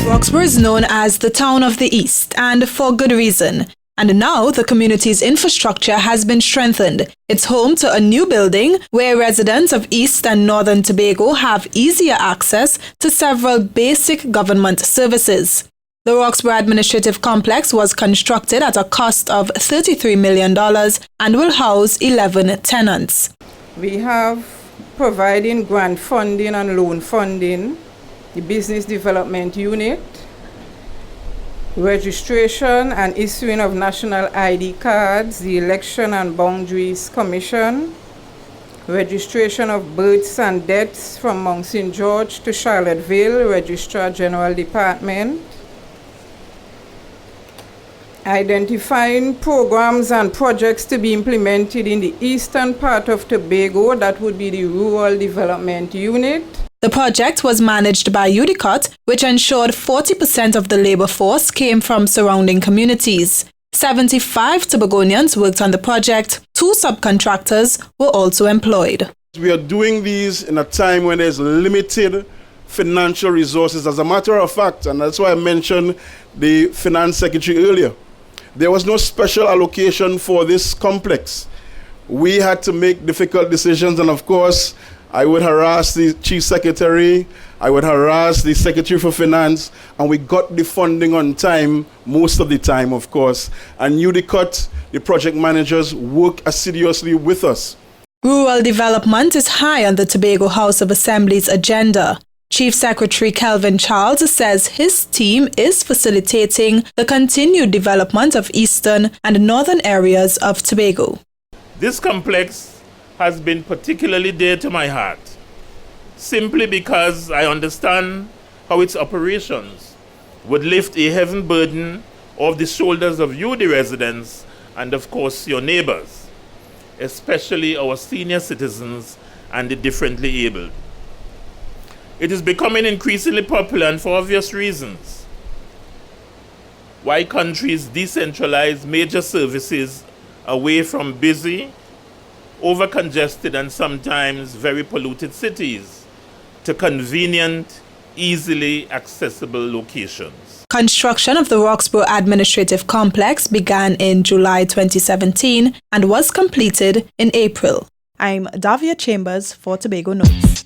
Roxborough is known as the town of the East, and for good reason. And now the community's infrastructure has been strengthened. It's home to a new building where residents of East and Northern Tobago have easier access to several basic government services. The Roxborough Administrative Complex was constructed at a cost of $33 million and will house 11 tenants. We have providing grant funding and loan funding, the Business Development Unit, registration and issuing of national ID cards, the Election and Boundaries Commission, registration of births and deaths from Mount St. George to Charlottesville, Registrar General Department, identifying programs and projects to be implemented in the eastern part of Tobago, that would be the Rural Development Unit. The project was managed by UDCOT, which ensured 40% of the labor force came from surrounding communities. 75 Tobagonians worked on the project. 2 subcontractors were also employed. We are doing these in a time when there's limited financial resources. As a matter of fact, and that's why I mentioned the Finance Secretary earlier, there was no special allocation for this complex. We had to make difficult decisions, and of course, I would harass the Chief Secretary, I would harass the Secretary for Finance, and we got the funding on time, most of the time, of course. And UDCOT, the project managers, work assiduously with us. Rural development is high on the Tobago House of Assembly's agenda. Chief Secretary Kelvin Charles says his team is facilitating the continued development of eastern and northern areas of Tobago. This complex has been particularly dear to my heart, simply because I understand how its operations would lift a heavy burden off the shoulders of you, the residents, and of course your neighbors, especially our senior citizens and the differently abled. It is becoming increasingly popular, and for obvious reasons, why countries decentralize major services away from busy, over-congested and sometimes very polluted cities to convenient, easily accessible locations. Construction of the Roxborough Administrative Complex began in July 2017 and was completed in April. I'm Davia Chambers for Tobago Notes.